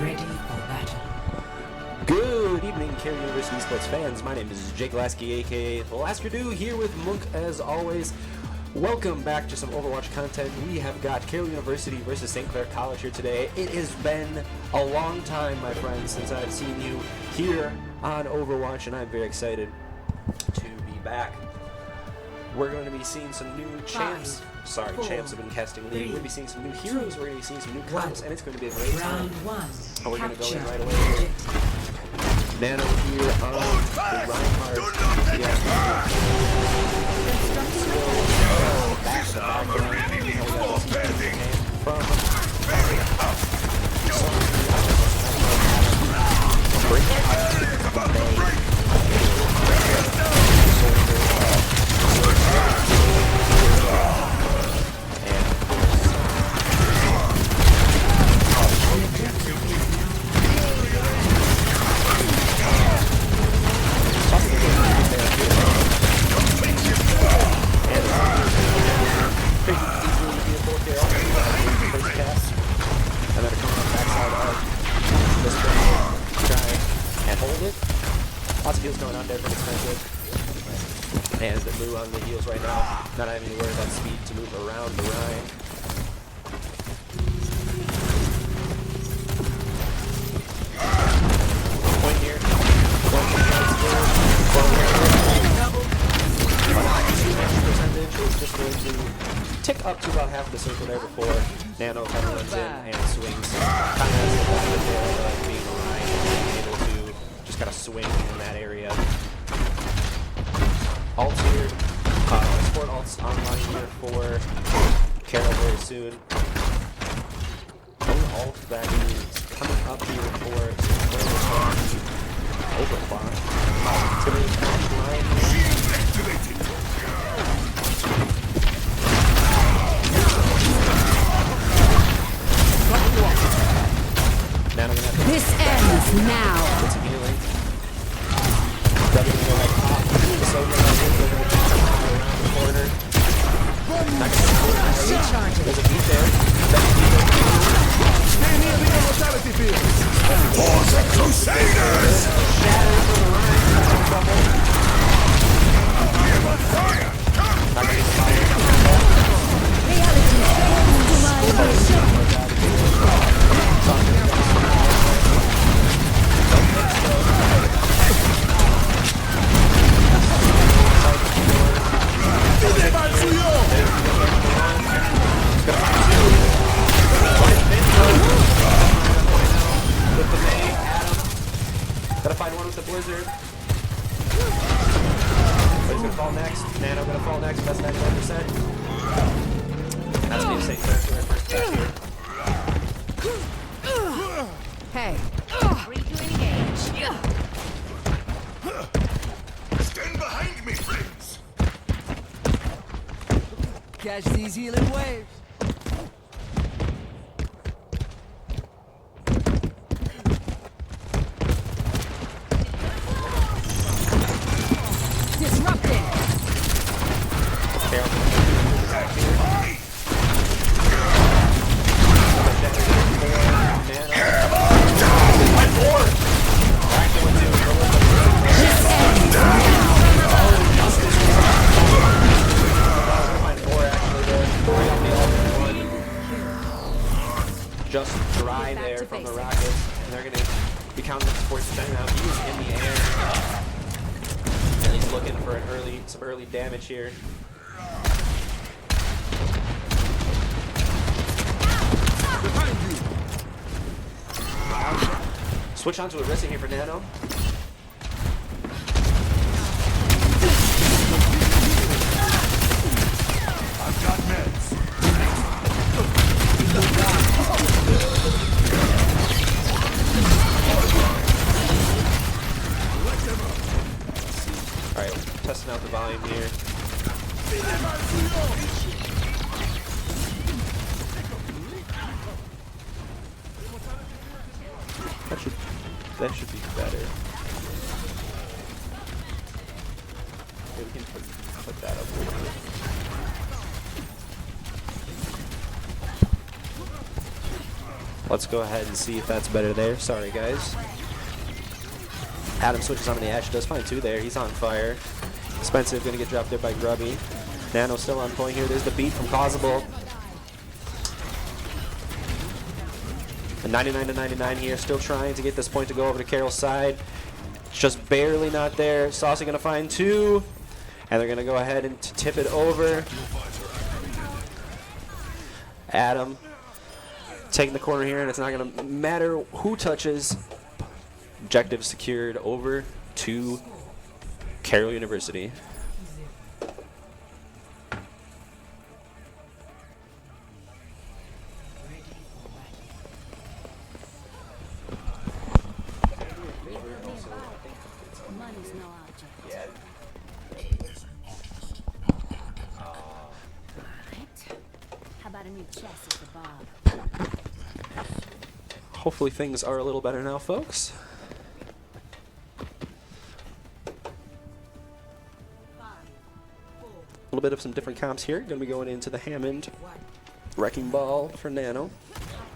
Ready for battle. Good evening, Carroll University sports fans. My name is Jake Lasky, aka Lasker Do, here with Monk as always. Welcome back to some Overwatch content. We have got Carroll University versus St. Clair College here today. It has been a long time, my friends, since I've seen you here on Overwatch, and I'm very excited to be back. We're going to be seeing some new champs. Champs have been casting league. We're going to be seeing some new heroes. We're going to be seeing some new comps, and it's going to be a great time. And we're going to go in right away here. Nano here on the Reinhardt. Lots of heals going on there, pretty expensive. And the Lou on the heals right now, not having to worry about speed to move around the Rhine. Point here. Percentage is just going to tick up to about half the circle there before Nano kind of runs in and swings. Kind of has the benefit there of being a Rhine and being able to just kind of swing in that area. Alt here. Sport alt's online here for Carroll very soon. One alt that is coming up here for Overwatch. Activity line here. This ends now. It's healing. Rather than go like pop, so we're going to around the corner. There's a beat there. Stay near the immortality field. For the Crusaders! Shatter from the line. I'm on fire! Not going to fire. Reality falls to my worship. Gotta find one with the blizzard. But he's gonna fall next. Nano gonna fall next. That's 99%. That's me to say first back here. Hey. Free to engage. Stand behind me, friends! Catch these healing waves. Disrupting. Just dry there from the rockets, and they're going to be counting up to 40% now. He's in the air, and he's looking for some early damage here. Switch onto a Rissing here for Nano. I've got meds. Alright, testing out the volume here. That should be better. Okay, we can put that up here. Let's go ahead and see if that's better there. Sorry, guys. Adam switches on the edge. Does find 2 there. He's on fire. Expensive going to get dropped there by Grubby. Nano still on point here. There's the beat from Causable. A 99 to 99 here. Still trying to get this point to go over to Carroll's side. Just barely not there. Saucy going to find 2. And they're going to go ahead and tip it over. Adam taking the corner here, and it's not going to matter who touches. Objective secured over to Carroll University. Money's no object. Right. How about a new chassis for Bob? Hopefully things are a little better now, folks. A little bit of some different comps here. Going to be going into the Hammond Wrecking Ball for Nano.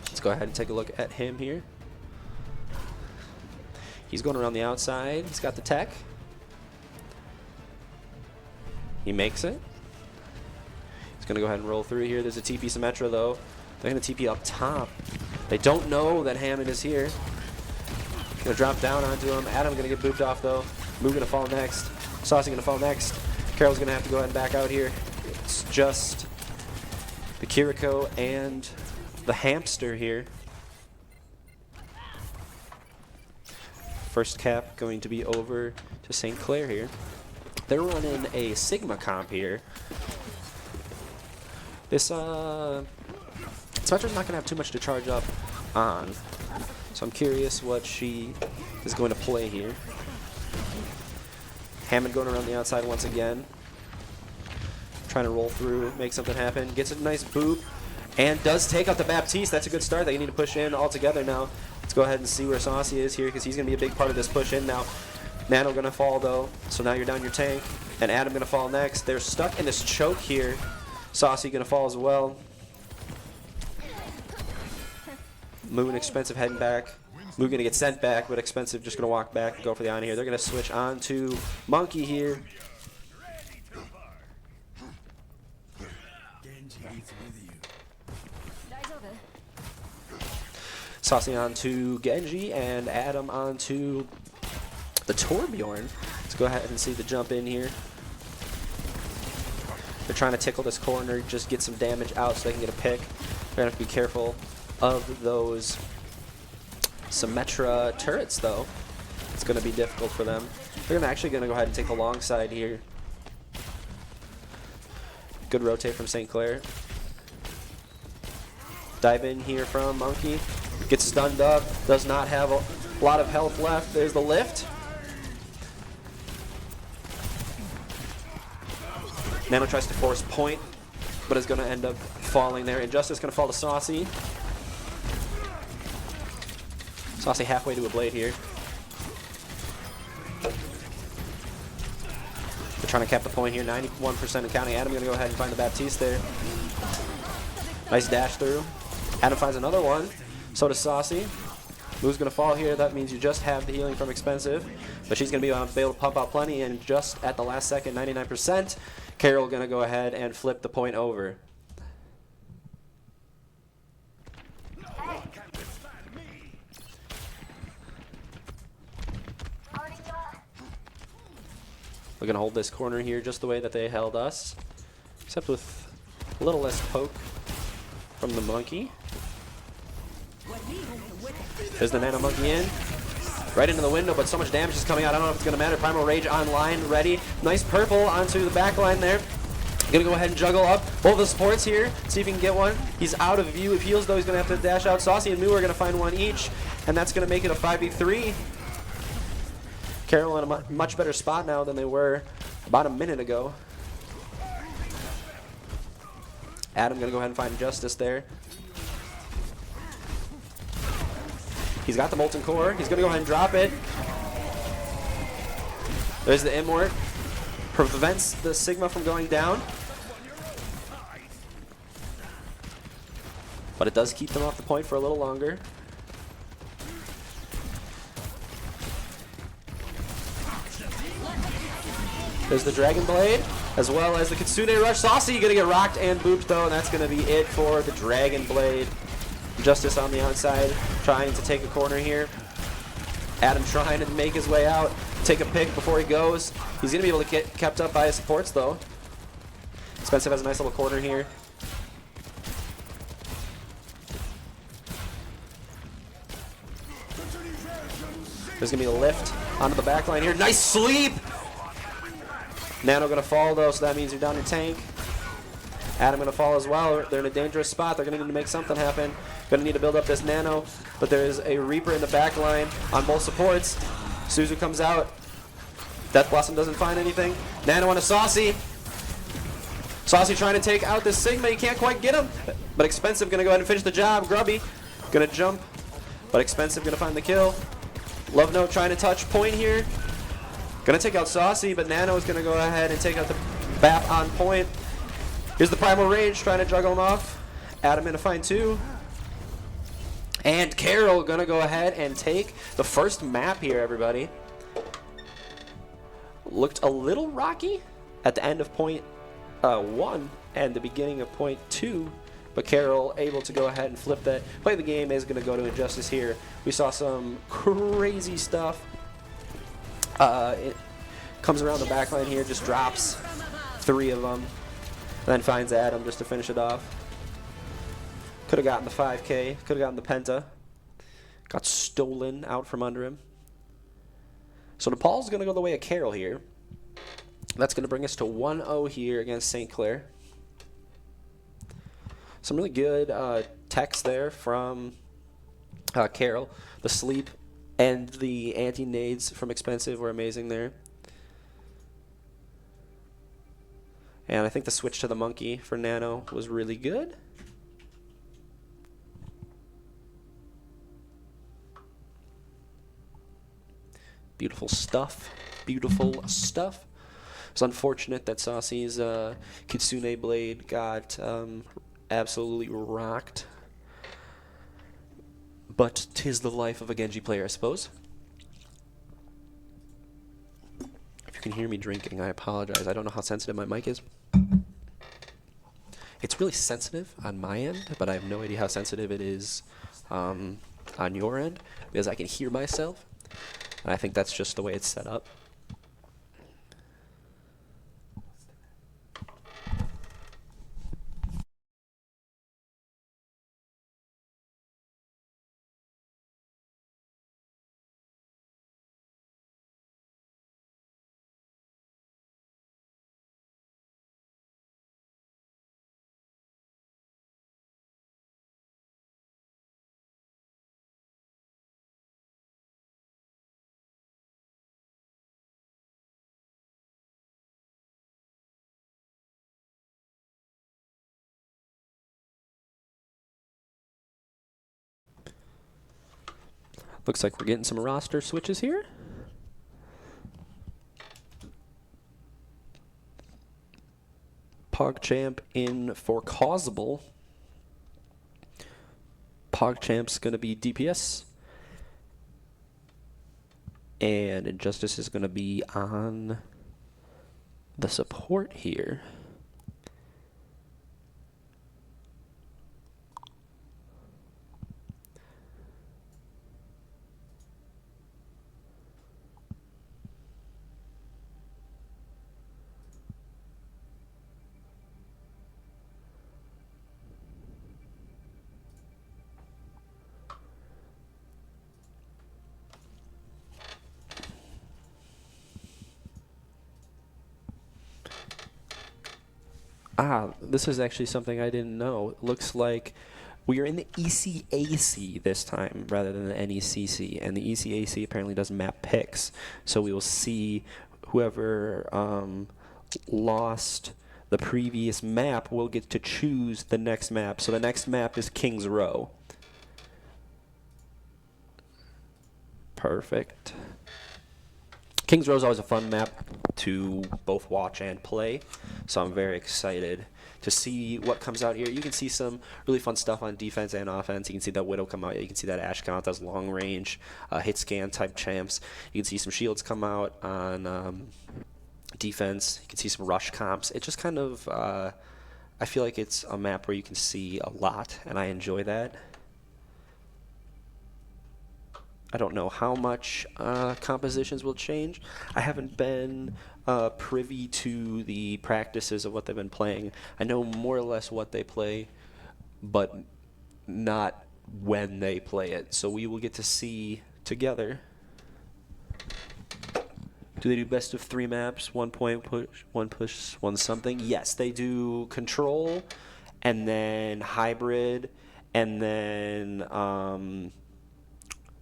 Let's go ahead and take a look at him here. He's going around the outside. He's got the tech. He makes it. He's going to go ahead and roll through here. There's a TP Symmetra, though. They're going to TP up top. They don't know that Hammond is here. Going to drop down onto him. Adam going to get booped off, though. Moo going to fall next. Saucy going to fall next. Carroll's going to have to go ahead and back out here. It's just the Kiriko and the Hamster here. First cap going to be over to St. Clair here. They're running a Sigma comp here. This Symmetra's not going to have too much to charge up on. So I'm curious what she is going to play here. Hammond going around the outside once again. Trying to roll through, make something happen. Gets a nice boop. And does take out the Baptiste. That's a good start. They need to push in all together now. Let's go ahead and see where Saucy is here, because he's going to be a big part of this push in now. Nano going to fall, though. So now you're down your tank. And Adam going to fall next. They're stuck in this choke here. Saucy going to fall as well. Moo and Expensive heading back. Moo going to get sent back, but Expensive just going to walk back and go for the on here. They're going to switch on to Monkey here. Saucy on to Genji, and Adam on to the Torbjorn. Let's go ahead and see the jump in here. They're trying to tickle this corner, just get some damage out so they can get a pick. They're going to have to be careful of those Symmetra turrets, though. It's going to be difficult for them. They're actually going to go ahead and take the long side here. Good rotate from St. Clair. Dive in here from Monkey. Gets stunned up. Does not have a lot of health left. There's the lift. Nano tries to force point, but is going to end up falling there. Injustice going to fall to Saucy. Saucy halfway to a blade here. They're trying to cap the point here. 91% and counting. Adam going to go ahead and find the Baptiste there. Nice dash through. Adam finds another one. So does Saucy. Moo's going to fall here. That means you just have the healing from Expensive. But she's going to be able to pump out plenty. And just at the last second, 99%. Carroll going to go ahead and flip the point over. We're going to hold this corner here just the way that they held us. Except with a little less poke from the Monkey. There's the Nano Monkey in. Right into the window, but so much damage is coming out. I don't know if it's going to matter. Primal Rage online, ready. Nice purple onto the back line there. Going to go ahead and juggle up both the supports here. See if he can get one. He's out of view of heals, though. He's going to have to dash out. Saucy and Moo are going to find one each. And that's going to make it a 5v3. Carroll in a much better spot now than they were about a minute ago. Adam going to go ahead and find Justice there. He's got the Molten Core. He's going to go ahead and drop it. There's the Immort. Prevents the Sigma from going down. but it does keep them off the point for a little longer. There's the Dragon Blade, as well as the Kitsune Rush. Saucy gonna get rocked and booped though, and that's gonna be it for the Dragon Blade. Justice on the outside, trying to take a corner here. Adam trying to make his way out, take a pick before he goes. He's gonna be able to get kept up by his supports though. Expensive has a nice little corner here. There's gonna be a lift onto the back line here. Nice sleep! Nano gonna fall though, so that means you're down your tank. Adam gonna fall as well. They're in a dangerous spot. They're gonna need to make something happen. Gonna need to build up this Nano, but there is a Reaper in the back line on both supports. Suzu comes out. Death Blossom doesn't find anything. Nano on a Saucy. Saucy trying to take out this Sigma. He can't quite get him, but Expensive gonna go ahead and finish the job. Grubby gonna jump, but Expensive gonna find the kill. Love Note trying to touch point here. Gonna take out Saucy, but Nano is gonna go ahead and take out the BAP on point. Here's the Primal Rage trying to juggle him off. Adam gonna find two. And Carroll gonna go ahead and take the first map here, everybody. Looked a little rocky at the end of point 1 and the beginning of point 2, but Carroll able to go ahead and flip that. Play the game is gonna go to Injustice here. We saw some crazy stuff. It comes around the back line here, just drops 3 of them, and then finds Adam just to finish it off. Could have gotten the 5K, could have gotten the Penta. Got stolen out from under him. So Nepal's going to go the way of Carroll here. That's going to bring us to 1-0 here against St. Clair. Some really good text there from Carroll. The sleep and the anti-nades from Expensive were amazing there. And I think the switch to the monkey for Nano was really good. Beautiful stuff. Beautiful stuff. It's unfortunate that Saucy's Kitsune Blade got absolutely rocked. But 'tis the life of a Genji player, I suppose. If you can hear me drinking, I apologize. I don't know how sensitive my mic is. It's really sensitive on my end, but I have no idea how sensitive it is on your end, because I can hear myself. And I think that's just the way it's set up. Looks like we're getting some roster switches here. PogChamp in for Causable. PogChamp's going to be DPS. And Injustice is going to be on the support here. This is actually something I didn't know. It looks like we are in the ECAC this time rather than the NECC, and the ECAC apparently does map picks. So we will see whoever lost the previous map will get to choose the next map. So the next map is King's Row. Perfect. King's Row is always a fun map. to both watch and play. So I'm very excited to see what comes out here. You can see some really fun stuff on defense and offense. You can see that Widow come out. You can see that Ashe come out. That's long range, hit scan type champs. You can see some shields come out on defense. You can see some rush comps. It just kind of, I feel like it's a map where you can see a lot, and I enjoy that. I don't know how much compositions will change. I haven't been privy to the practices of what they've been playing. I know more or less what they play, but not when they play it. So we will get to see together. Do they do best of 3 maps, 1 point push, 1 push, 1 something? Yes, they do control, and then hybrid, and then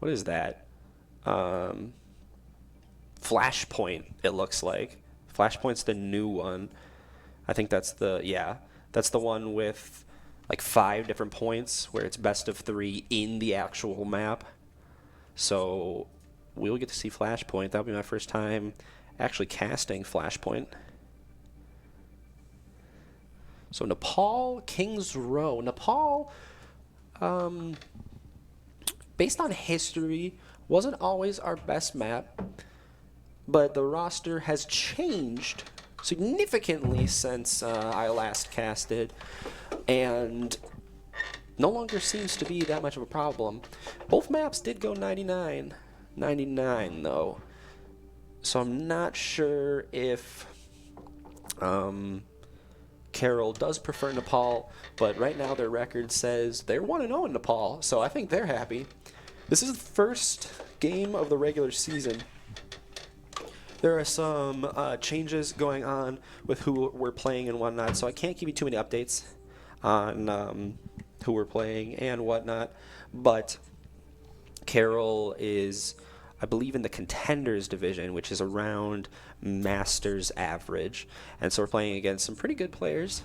what is that? Flashpoint, it looks like. Flashpoint's the new one. I think that's that's the one with like 5 different points where it's best of 3 in the actual map. So we'll get to see Flashpoint. That'll be my first time actually casting Flashpoint. So Nepal, King's Row. Nepal, based on history, wasn't always our best map, but the roster has changed significantly since I last casted, and no longer seems to be that much of a problem. Both maps did go 99 though, so I'm not sure if Carroll does prefer Nepal, but right now their record says they're 1-0 in Nepal, so I think they're happy. This is the first game of the regular season. There are some changes going on with who we're playing and whatnot, so I can't give you too many updates on who we're playing and whatnot, but Carroll is, I believe, in the Contenders division, which is around Masters average, and so we're playing against some pretty good players,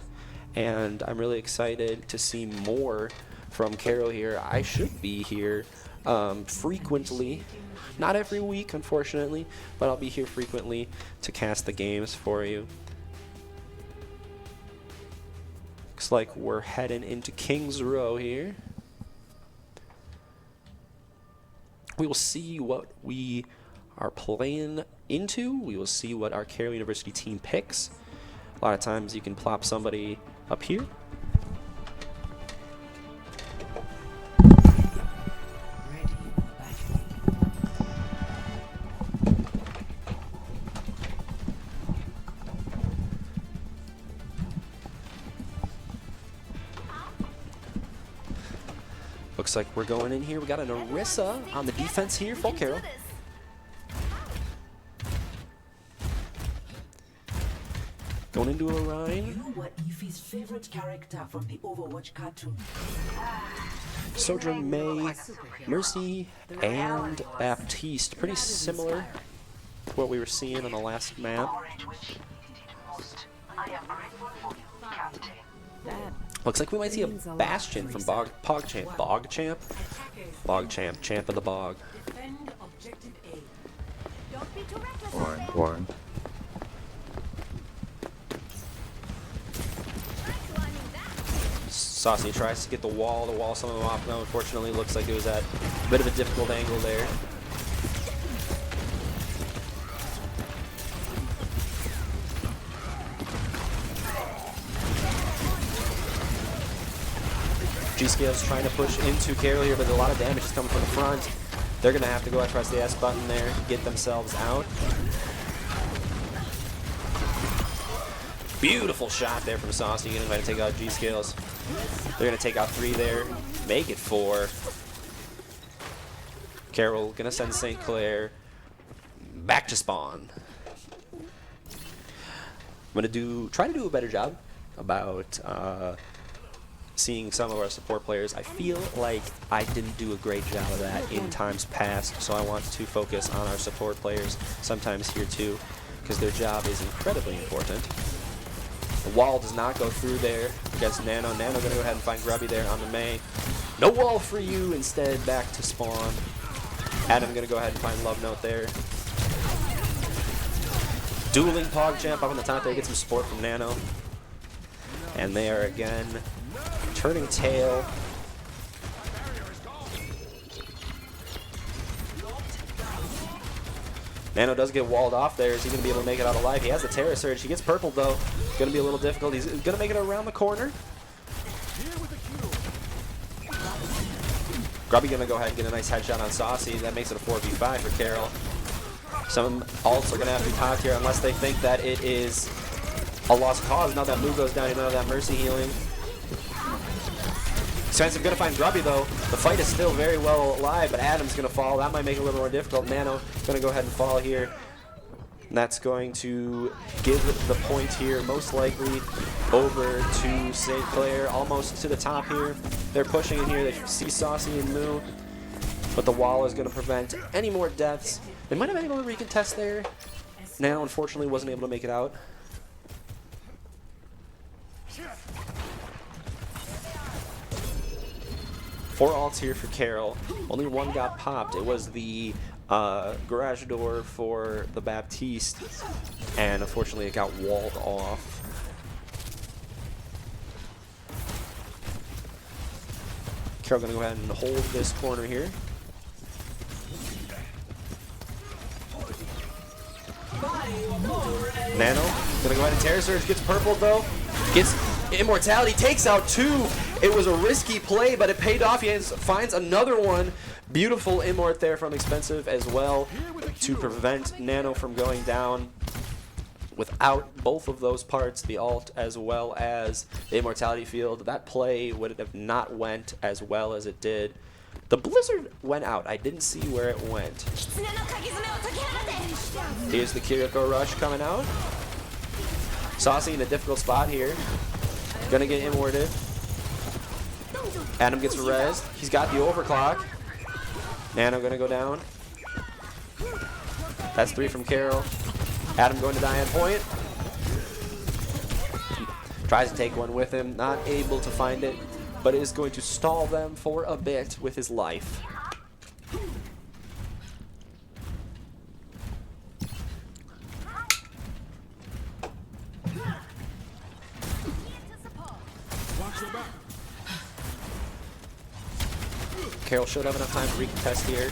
and I'm really excited to see more from Carroll here. I should be here frequently, not every week unfortunately, but I'll be here frequently to cast the games for you. Looks like we're heading into King's Row here. We will see what we are playing into. We will see what our Carroll University team picks. A lot of times you can plop somebody up here. Looks like we're going in here. We got an Orisa on the defense here, full Carroll. Going into a Rhine. You know what Ife's favorite character from the Overwatch cartoon? Sojourn, May, Mercy, and Baptiste. Pretty similar to what we were seeing on the last map. Looks like we might see a Bastion from Bogchamp, champ of the Bog. Don't be too reckless. Warren. Saucy tries to get the wall some of them off now. Unfortunately, looks like it was at a bit of a difficult angle there. G-Scale's trying to push into Carroll here, but a lot of damage is coming from the front. They're going to have to go and press the S button there, get themselves out. Beautiful shot there from Saucy, getting ready to take out G-Scales. They're going to take out 3 there, make it 4. Carroll going to send St. Clair back to spawn. I'm going to try to do a better job about seeing some of our support players. I feel like I didn't do a great job of that in times past, so I want to focus on our support players sometimes here too, because their job is incredibly important. The wall does not go through there against Nano. Nano going to go ahead and find Grubby there on the May. No wall for you, instead back to spawn. Adam going to go ahead and find Love Note there. Dueling PogChamp up on the top there, get some support from Nano. And they are again turning tail. Nano does get walled off there. Is he going to be able to make it out alive? He has the Terra Surge. He gets purpled though. Going to be a little difficult. He's going to make it around the corner. Grubby going to go ahead and get a nice headshot on Saucy. That makes it a 4v5 for Carroll. Some ults are going to have to be popped here unless they think that it is a lost cause. Now that move goes down, you know that Mercy healing. Expensive going to find Grubby though. The fight is still very well alive, but Adam's going to fall. That might make it a little more difficult. Nano going to go ahead and fall here. And that's going to give the point here most likely over to St. Clair, almost to the top here. They're pushing in here. They see Saucy and Moo, but the wall is going to prevent any more deaths. They might have been able to recontest there. Nano unfortunately wasn't able to make it out. Four ults here for Carroll. Only one got popped. It was the garage door for the Baptiste, and unfortunately it got walled off. Carroll gonna go ahead and hold this corner here. Nano gonna go ahead and Terra Surge, gets purpled though, gets Immortality, takes out two. It was a risky play, but it paid off. He finds another one. Beautiful Immort there from Expensive as well to prevent Nano from going down. Without both of those parts, the ult as well as the Immortality field, that play would have not went as well as it did. The Blizzard went out. I didn't see where it went. Here's the Kiriko Rush coming out. Saucy in a difficult spot here. Gonna get immorted. Adam gets rezzed. He's got the overclock. Nano gonna go down. That's 3 from Carroll. Adam going to die on point. Tries to take one with him. Not able to find it, but is going to stall them for a bit with his life. Carroll should have enough time to recontest here.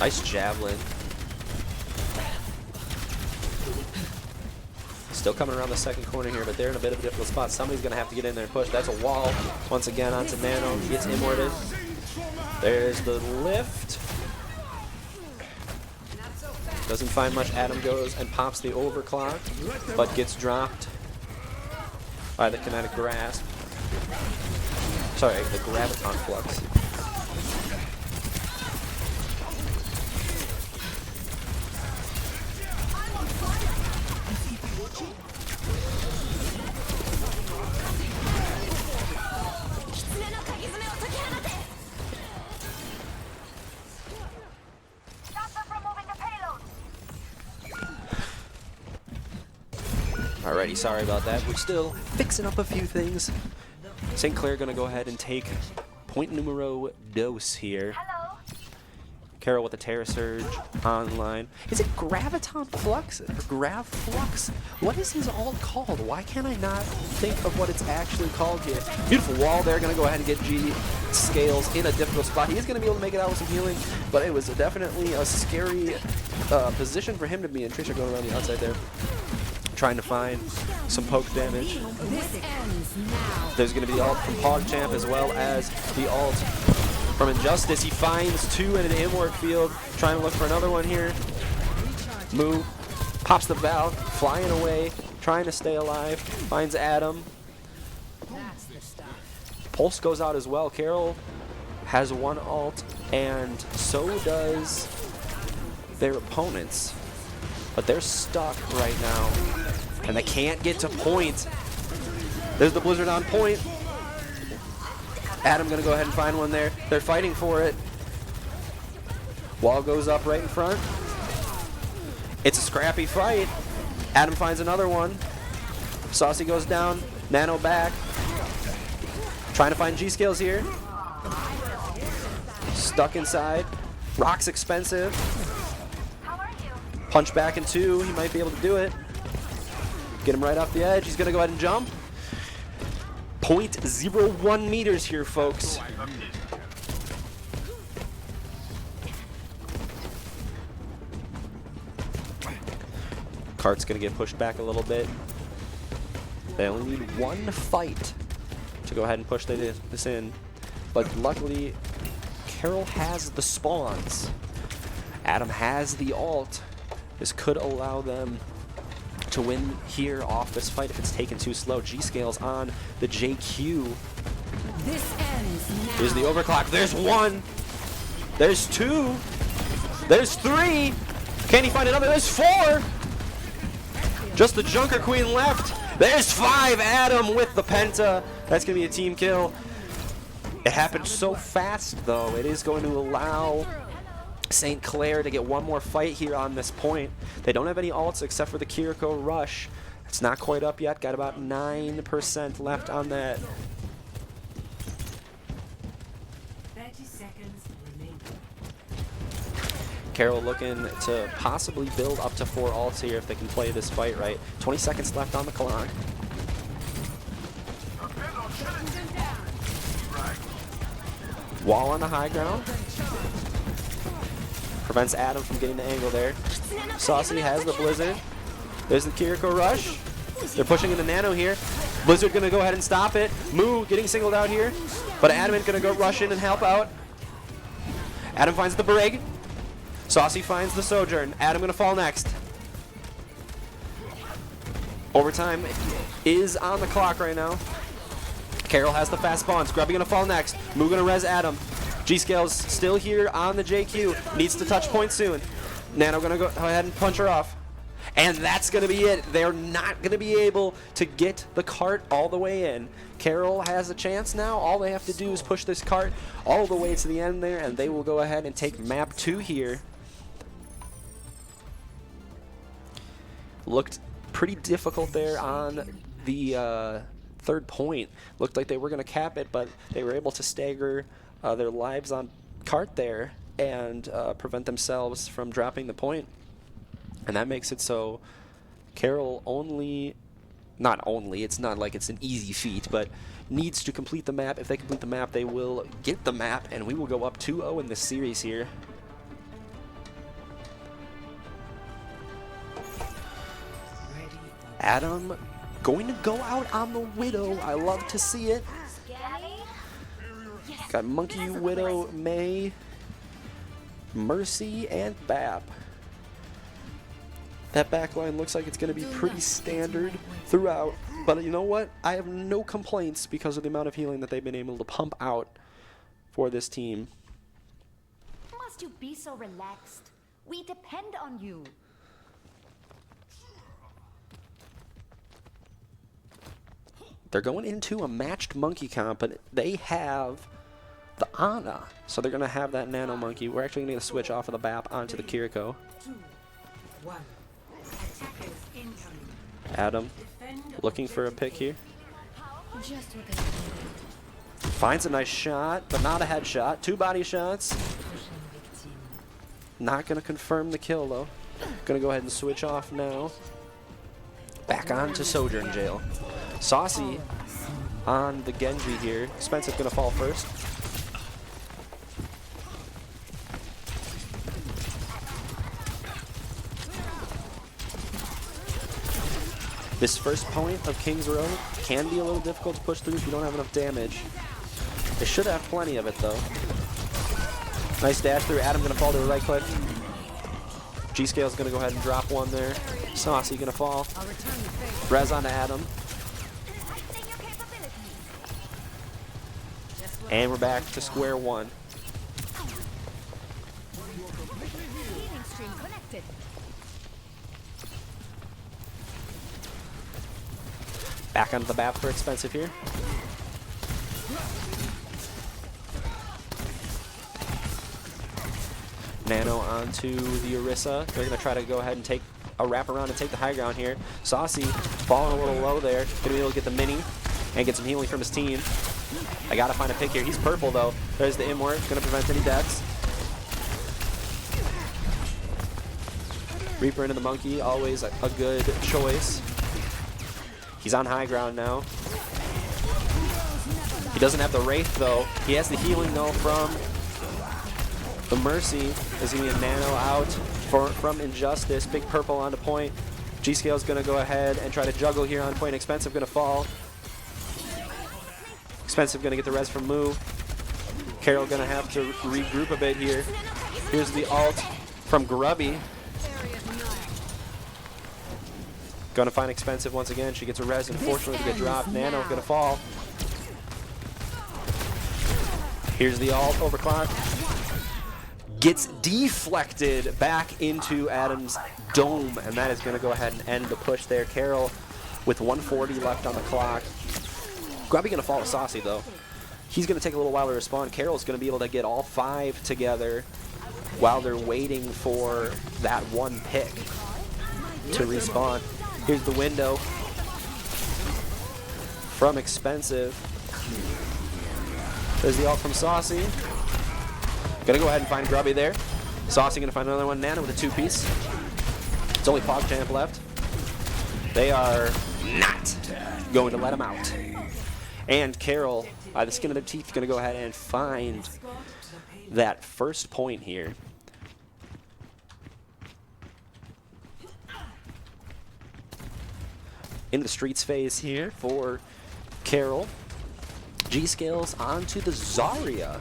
Nice javelin. Still coming around the second corner here, but they're in a bit of a difficult spot. Somebody's going to have to get in there and push. That's a wall. Once again onto Nano. He gets immorted. There's the lift. Doesn't find much. Adam goes and pops the overclock, but gets dropped by the kinetic grasp. Sorry, the graviton flux. Alrighty, sorry about that. We're still fixing up a few things. St. Clair gonna go ahead and take point numero dos here. Hello? Carroll with the Terra Surge online. Is it Graviton Flux? Or Grav Flux? What is his ult called? Why can't I not think of what it's actually called here? Beautiful wall there. Gonna go ahead and get G Scales in a difficult spot. He is gonna be able to make it out with some healing, but it was definitely a scary position for him to be in. Trisha going around the outside there, trying to find some poke damage. There's going to be the ult from PogChamp as well as the ult from Injustice. He finds 2 in an Immort field, trying to look for another one here. Moo pops the valve, flying away, trying to stay alive, finds Adam. Pulse goes out as well. Carroll has 1 ult, and so does their opponents. But they're stuck right now, and they can't get to point. There's the Blizzard on point. Adam gonna go ahead and find one there. They're fighting for it. Wall goes up right in front. It's a scrappy fight. Adam finds another one. Saucy goes down. Nano back. Trying to find G-Scales here. Stuck inside. Rock's Expensive. Punch back in 2. He might be able to do it. Get him right off the edge. He's going to go ahead and jump. 0.01 meters here, folks. Cart's going to get pushed back a little bit. They only need one fight to go ahead and push this in. But luckily, Carroll has the spawns. Adam has the ult. This could allow them to win here off this fight if it's taken too slow. G-Scale's on the JQ. This ends now. Here's the overclock. There's 1. There's 2. There's 3. Can he find another? There's 4. Just the Junker Queen left. There's 5. Adam with the Penta. That's going to be a team kill. It happened so fast, though. It is going to allow St. Clair to get one more fight here on this point. They don't have any ults except for the Kiriko Rush. It's not quite up yet. Got about 9% left on that. 30 seconds remaining. Carroll looking to possibly build up to 4 ults here if they can play this fight right. 20 seconds left on the clock. Wall on the high ground. Prevents Adam from getting the angle there. Saucy has the Blizzard. There's the Kiriko Rush. They're pushing into Nano here. Blizzard gonna go ahead and stop it. Moo getting singled out here. But Adam gonna go rush in and help out. Adam finds the Brig. Saucy finds the Sojourn. Adam gonna fall next. Overtime is on the clock right now. Carroll has the fast spawns. Grubby gonna fall next. Moo gonna res Adam. G-Scale's still here on the JQ. Needs to touch point soon. Nano gonna go ahead and punch her off. And that's gonna be it. They're not gonna be able to get the cart all the way in. Carroll has a chance now. All they have to do is push this cart all the way to the end there, and they will go ahead and take map 2 here. Looked pretty difficult there on the third point. Looked like they were gonna cap it, but they were able to stagger their lives on cart there and prevent themselves from dropping the point. And that makes it so Carroll not only, it's not like it's an easy feat, but needs to complete the map. If they complete the map, they will get the map, and we will go up 2-0 in this series here. Adam going to go out on the Widow. I love to see it. Got Monkey, Widow, May, Mercy, and Bap. That backline looks like it's going to be pretty standard throughout. But you know what? I have no complaints because of the amount of healing that they've been able to pump out for this team. Must you be so relaxed? We depend on you. They're going into a matched monkey comp, but they have the Ana. So they're going to have that Nano Monkey. We're actually going to switch off of the Bap onto the Kiriko. 2, 1. Attackers incoming. Adam looking for a pick here. Just what they needed. Finds a nice shot, but not a headshot. 2 body shots. Not going to confirm the kill, though. Going to go ahead and switch off now. Back on to Sojourn Jail. Saucy on the Genji here. Expensive going to fall first. This first point of King's Row can be a little difficult to push through if you don't have enough damage. They should have plenty of it, though. Nice dash through. Adam going to fall to a right click. G-Scale's going to go ahead and drop one there. Saucy going to fall. Res on to Adam. And we're back to square one. Healing stream connected. Back onto the Bap for expensive here. Nano onto the Orisa. They're going to try to go ahead and take a wraparound and take the high ground here. Saucy falling a little low there. Going to be able to get the mini and get some healing from his team. I got to find a pick here. He's purple, though. There's the Immort. Going to prevent any deaths. Reaper into the monkey, always a good choice. He's on high ground now. He doesn't have the Wraith though. He has the healing though from the Mercy. There's going to be a Nano out from Injustice. Big purple onto point. G-Scale's going to go ahead and try to juggle here on point. Expensive going to fall. Expensive going to get the res from Moo. Carroll going to have to regroup a bit here. Here's the ult from Grubby. Going to find Expensive once again. She gets a res, unfortunately, to get dropped. Nano going to fall. Here's the ult, overclock. Gets deflected back into Adam's dome, and that is going to go ahead and end the push there. Carroll with 140 left on the clock. Grubby going to fall to Saucy, though. He's going to take a little while to respond. Carroll's going to be able to get all 5 together while they're waiting for that one pick to respawn. Here's the window from Expensive. There's the ult from Saucy. Gonna go ahead and find Grubby there. Saucy gonna find another one. Nana with a 2-piece. It's only PogChamp left. They are not going to let him out. And Carroll, by the skin of their teeth, gonna go ahead and find that first point here. In the streets phase here for Carroll. G-Scales onto the Zarya.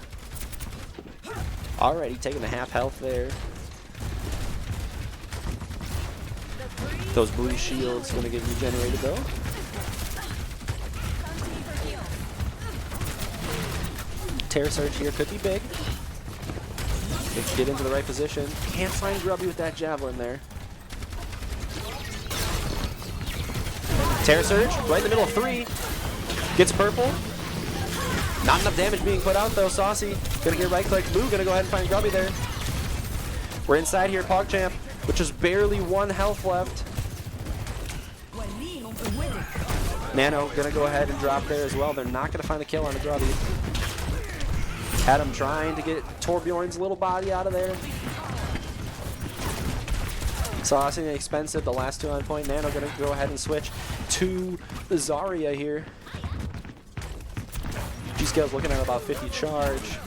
Already taking the half health there. Those booty shields gonna get regenerated though. Terror Surge here could be big. If you get into the right position. Can't find Grubby with that javelin there. Terror Surge, right in the middle of 3. Gets purple. Not enough damage being put out though. Saucy gonna get right click. Moo gonna go ahead and find Grubby there. We're inside here, PogChamp, which is barely 1 health left. Nano gonna go ahead and drop there as well. They're not gonna find the kill on the Grubby. Adam trying to get Torbjorn's little body out of there. Saucy and Expensive, the last 2 on point. Nano gonna go ahead and switch to the Zarya here. G-Scale's looking at about 50 charge.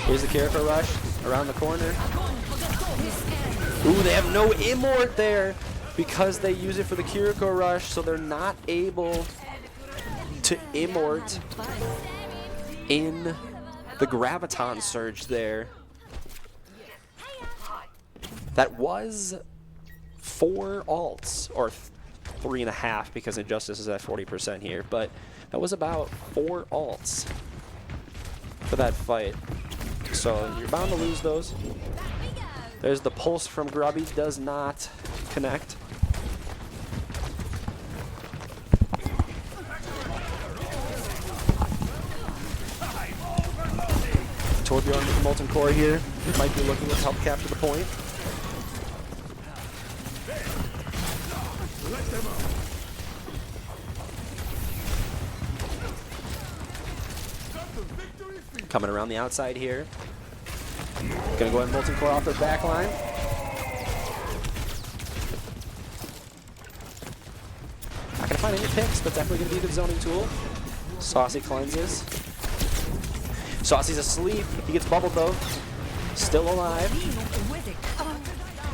Here's the character rush around the corner. Ooh, they have no immort there because they use it for the Kiriko rush, so they're not able to immort in the Graviton Surge there. That was 4 ults, or 3.5 because Injustice is at 40% here, but that was about 4 ults for that fight. So you're bound to lose those. There's the pulse from Grubby, does not connect. Torbjorn with the Molten Core here. Might be looking to help capture the point. Coming around the outside here. Gonna go ahead and Molten Core off their back line. Not gonna find any picks, but definitely gonna be a good zoning tool. Saucy cleanses. Saucy's asleep. He gets bubbled though. Still alive.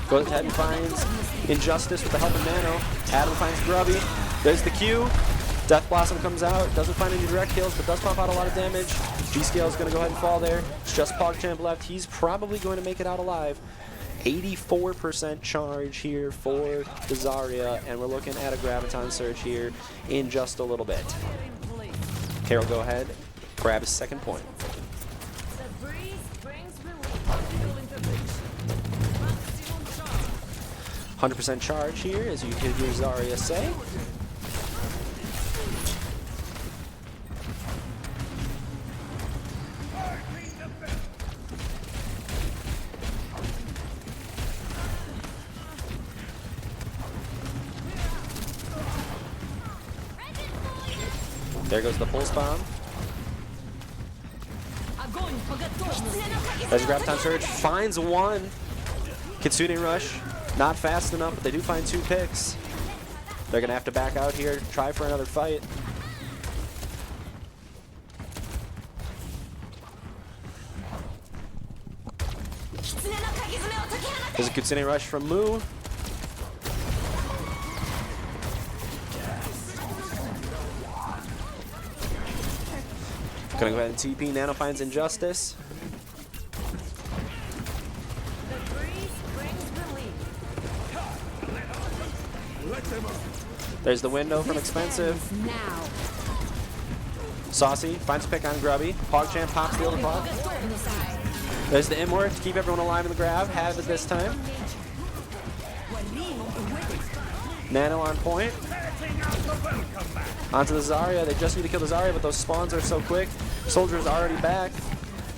Goes ahead and finds Injustice with the help of Nano. Adam finds Grubby. There's the Q. Death Blossom comes out. Doesn't find any direct kills, but does pump out a lot of damage. G-Scale's going to go ahead and fall there. It's just PogChamp left. He's probably going to make it out alive. 84% charge here for the Zarya, and we're looking at a Graviton Surge here in just a little bit. Carroll, go ahead. Grab his second point. 100% charge here, as you hear Zarya say. There goes the pulse bomb. There's a Graviton Surge, finds one. Kitsune Rush, not fast enough, but they do find 2 picks. They're gonna have to back out here, try for another fight. There's a Kitsune Rush from Moo. Gonna go ahead and TP. Nano finds Injustice. There's the window from Expensive. Saucy finds a pick on Grubby. PogChamp pops the overclock. There's the Immort to keep everyone alive in the grab. Have it this time. Nano on point. Onto the Zarya. They just need to kill the Zarya, but those spawns are so quick. Soldier's already back.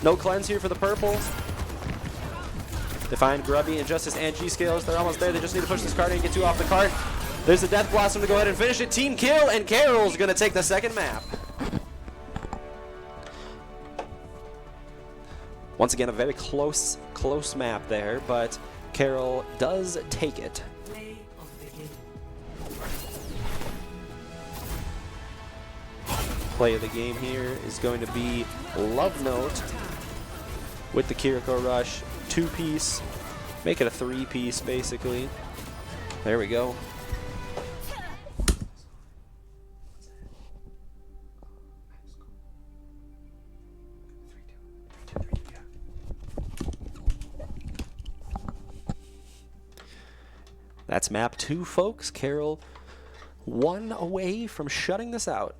No cleanse here for the purple. They find Grubby, Injustice, and G-Scales. They're almost there. They just need to push this card and get 2 off the cart. There's the Death Blossom to go ahead and finish it. Team kill, and Carroll's going to take the second map. Once again, a very close map there, but Carroll does take it. Play of the game here is going to be Love Note with the Kiriko Rush 2-piece. Make it a 3-piece basically. There we go. That's map 2, folks. Carroll 1 away from shutting this out.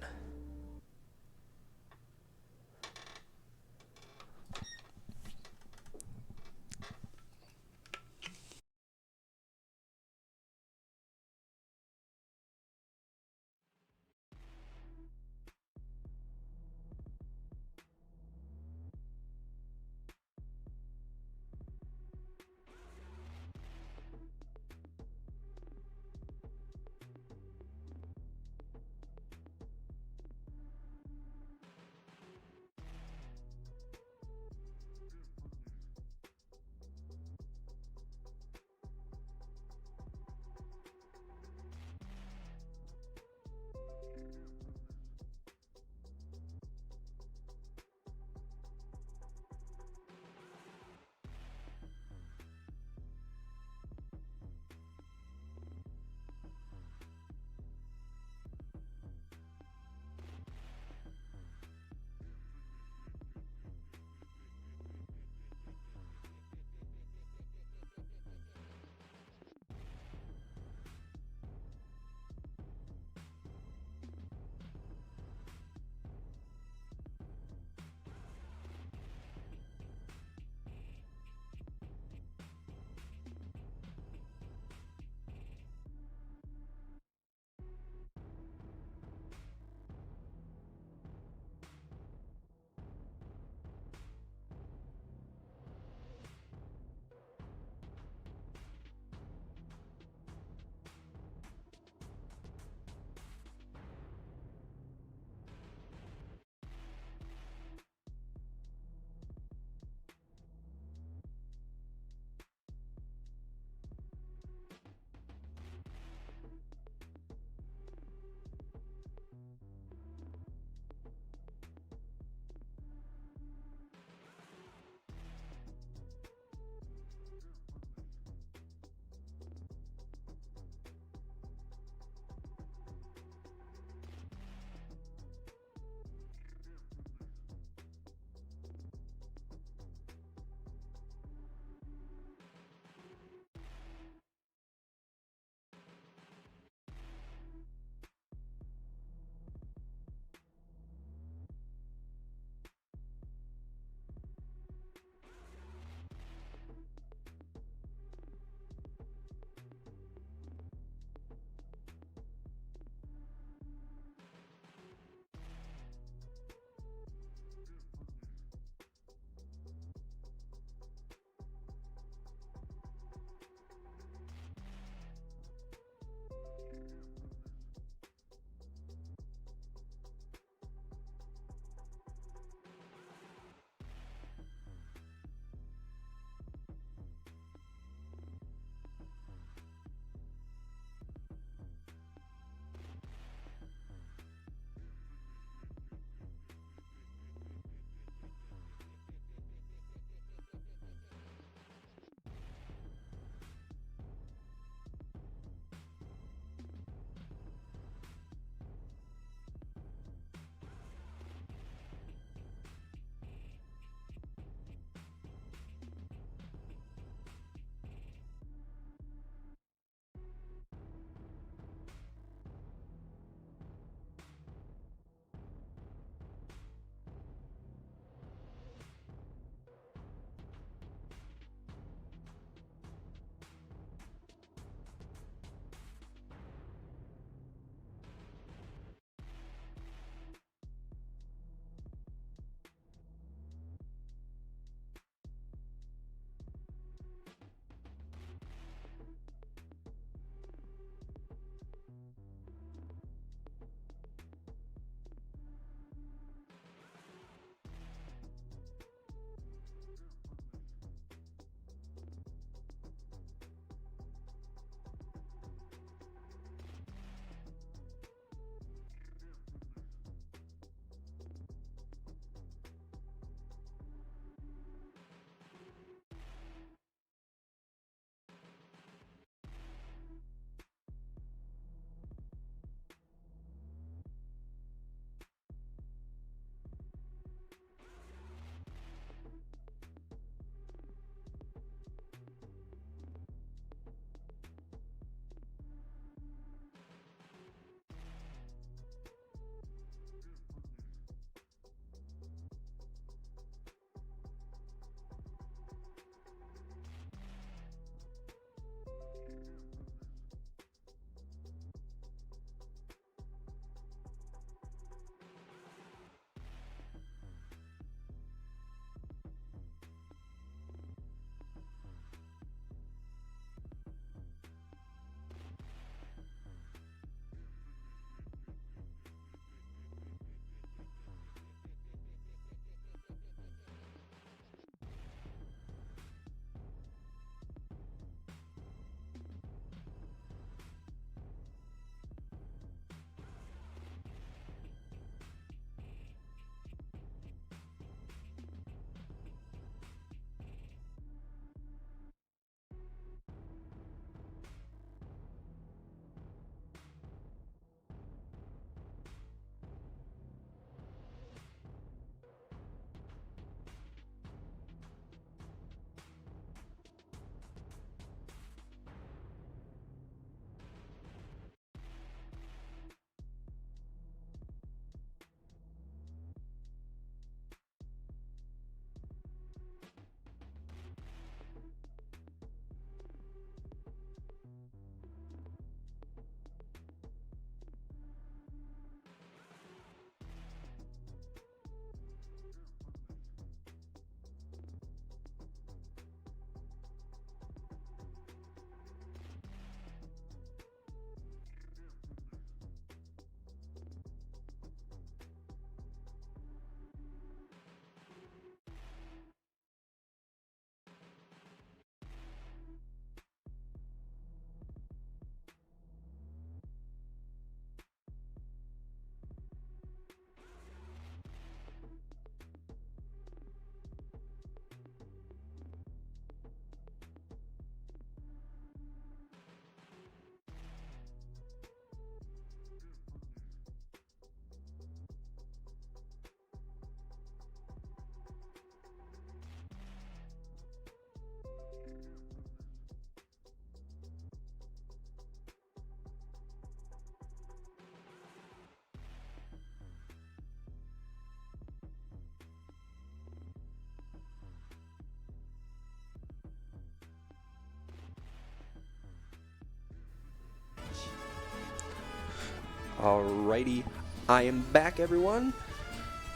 Alrighty, I am back, everyone,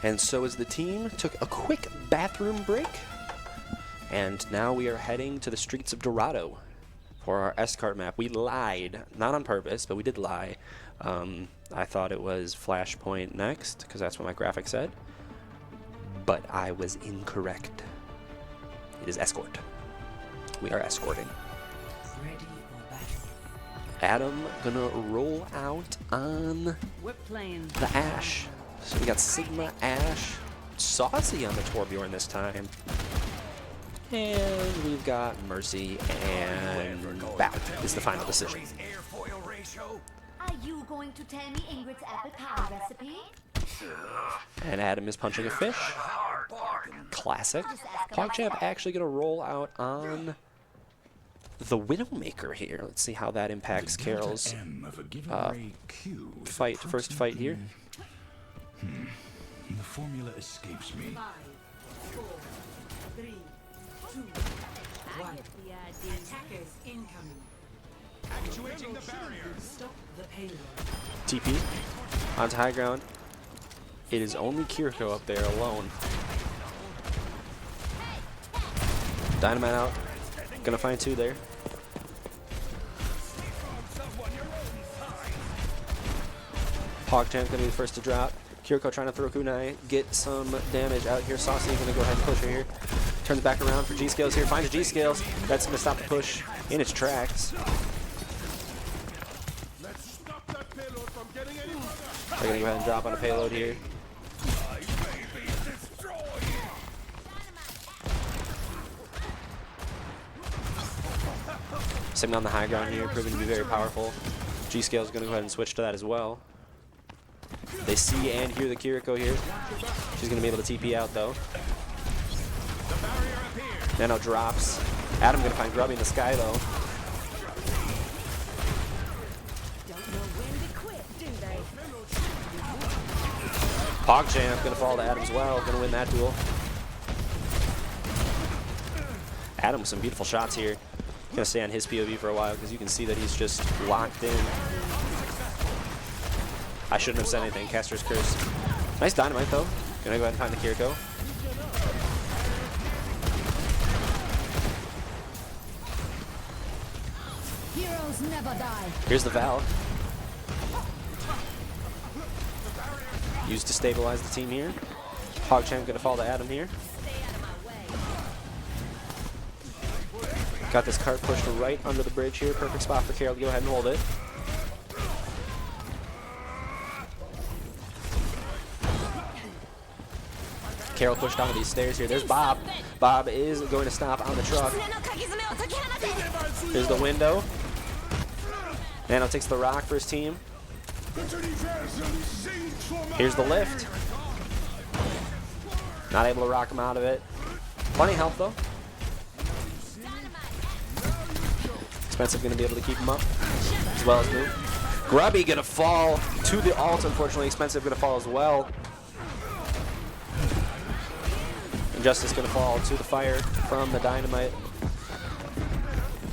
and so is the team. Took a quick bathroom break, and now we are heading to the streets of Dorado for our escort map. We lied, not on purpose, but we did lie. I thought it was Flashpoint next, because that's what my graphic said, but I was incorrect. It is escort. We are escorting. Ready for battle. Adam gonna roll out on We're playing. the Ashe. So we got Sigma, Ashe, Saucy on the Torbjorn this time. And we've got Mercy and Bat is the final decision. Are you going to tell me Ingrid's apple pie recipe? And Adam is punching a fish. Classic. PogChamp actually gonna roll out on the Widowmaker here. Let's see how that impacts Carroll's first fight here. The formula escapes me. 5, 4, 3, 2, 1. The idea. Attackers incoming. Actuating the barrier. Stop the payload. TP onto high ground. It is only Kiriko up there alone. Dynamite out. Gonna find two there. PogChamp gonna be the first to drop. Kiriko trying to throw kunai, get some damage out here. Saucy gonna go ahead and push her here. Turns back around for G-Scales here. Finds G-Scales. That's gonna stop the push in its tracks. Let's stop that payload from getting any further. They're gonna go ahead and drop on a payload here. I may be destroyed. Sigma on the high ground here, proving to be very powerful. G-Scale's gonna go ahead and switch to that as well. They see and hear the Kiriko here. She's gonna be able to TP out though. Nano drops. Adam gonna find Grubby in the sky though. Don't know when to quit, do they? PogChamp gonna fall to Adam as well. Gonna win that duel. Adam with some beautiful shots here. Gonna stay on his POV for a while because you can see that he's just locked in. I shouldn't have said anything. Caster's Curse. Nice dynamite though. Gonna go ahead and find the Kiriko. Heroes never die. Here's the Val. Used to stabilize the team here. PogChamp gonna fall to Adam here. Got this cart pushed right under the bridge here. Perfect spot for Carroll to go ahead and hold it. Carroll pushed onto these stairs here. There's Bob. Bob is going to stop on the truck. Here's the window. Nano takes the rock for his team. Here's the lift. Not able to rock him out of it. Plenty of health though. Expensive gonna be able to keep him up as well as move. Grubby gonna fall to the ult, unfortunately. Expensive gonna fall as well. Injustice gonna fall to the fire from the dynamite.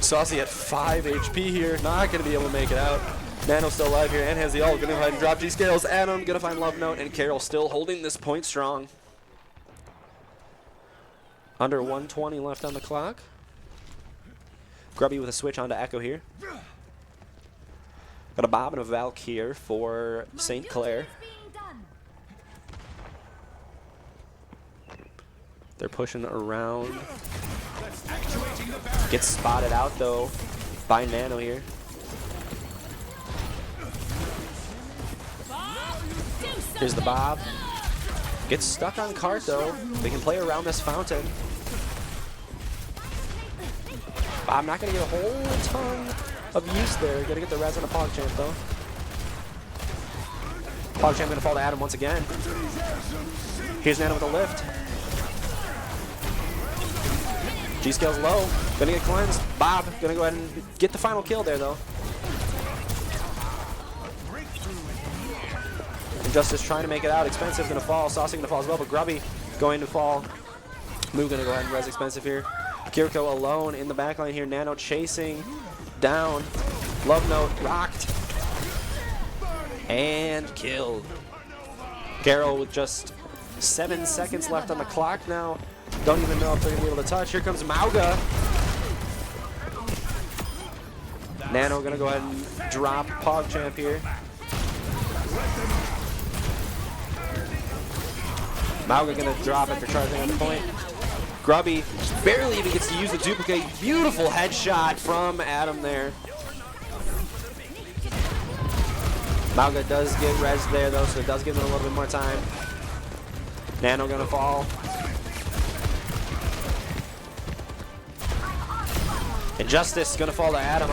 Saucy at 5 HP here, not gonna be able to make it out. Nano still alive here and has the ult, gonna go ahead and drop G-Scales. Adam gonna find Love Note, and Carroll still holding this point strong. Under 120 left on the clock. Grubby with a switch onto Echo here. Got a Bob and a Valk here for St. Clair. They're pushing around. Gets spotted out though by Nano here. Here's the Bob. Gets stuck on cart though. They can play around this fountain. Bob not gonna get a whole ton of use there. Gonna get the res on a PogChamp though. PogChamp gonna fall to Adam once again. Here's Nano with a lift. G-Scale's low. Gonna get cleansed. Bob gonna go ahead and get the final kill there though. Injustice trying to make it out. Expensive gonna fall. Saucy gonna fall as well, but Grubby going to fall. Moo gonna go ahead and res Expensive here. Kiriko alone in the backline here. Nano chasing down. Love Note rocked. And killed. Carroll with just 7 seconds left on the clock now. Don't even know if they're going to be able to touch. Here comes Mauga. Nano going to go ahead and drop PogChamp here. Mauga going to drop after charging on the point. Grubby barely even gets to use the duplicate. Beautiful headshot from Adam there. Mauga does get res there though, so it does give them a little bit more time. Nano gonna fall. Injustice gonna fall to Adam.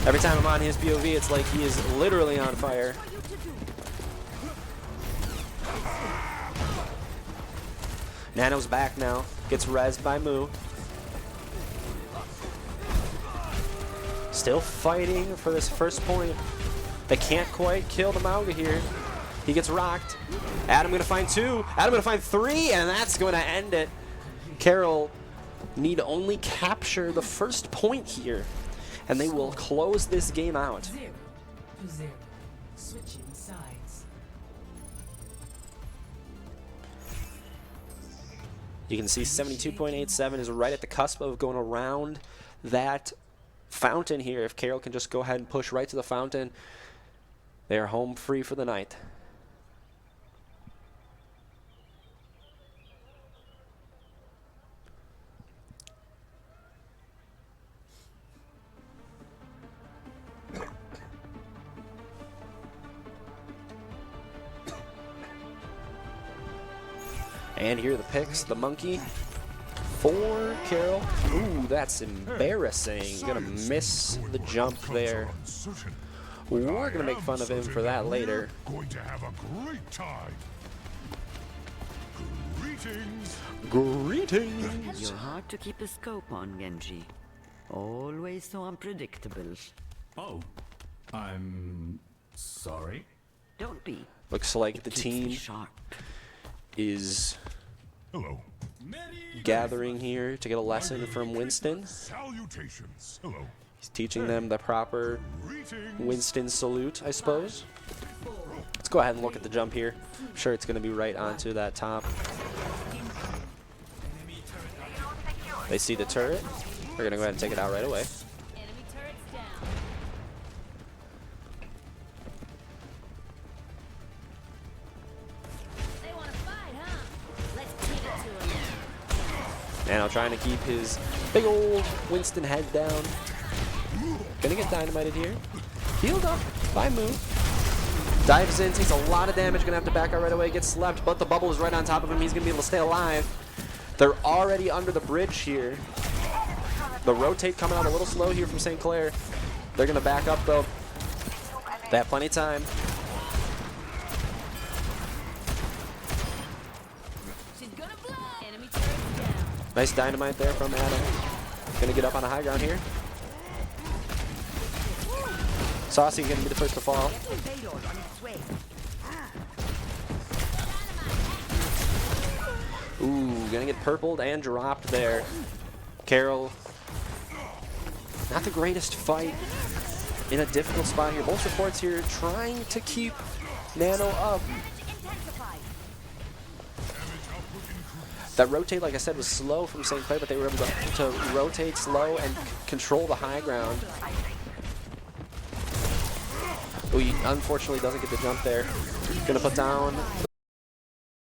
Every time I'm on his POV, it's like he is literally on fire. Nano's back now. Gets rezzed by Moo. Still fighting for this first point. They can't quite kill the Mauga here. He gets rocked. Adam gonna find 2. Adam gonna find 3, and that's gonna end it. Carroll need only capture the first point here, and they will close this game out. 0-0. Switching sides. You can see 72.87 is right at the cusp of going around that fountain here. If Carroll can just go ahead and push right to the fountain, they are home free for the night. And here are the picks. The monkey for Carroll. Ooh, that's embarrassing. Gonna miss the jump there. We're gonna make fun of him for that later. Going to have a great time. Greetings. Greetings. You're hard to keep a scope on, Genji. Always so unpredictable. Oh, I'm sorry. Don't be. Looks like the Keeps me team sharp. is Hello. gathering here to get a lesson from Winston. Salutations. Hello. He's teaching them the proper Greetings. Winston salute, I suppose. Let's go ahead and look at the jump here. I'm sure it's going to be right onto that top. They see the turret. They're going to go ahead and take it out right away. Enemy turrets down. They want to fight, huh? Let's give it to them. Nano trying to keep his big old Winston head down. Gonna get dynamited here. Healed up by Moo. Dives in, takes a lot of damage. Gonna have to back out right away. Gets slept, but the bubble is right on top of him. He's gonna be able to stay alive. They're already under the bridge here. The rotate coming out a little slow here from St. Clair. They're gonna back up though. They have plenty of time. She's gonna blow. Enemy turrets down. Nice dynamite there from Adam. Gonna get up on the high ground here. Saucy gonna be the first to fall. Ooh, gonna get purpled and dropped there. Carroll, not the greatest fight in a difficult spot here. Both reports here trying to keep Nano up. That rotate, like I said, was slow from St. Clair, but they were able to rotate slow and control the high ground. Ooh, he unfortunately doesn't get the jump there. Gonna put down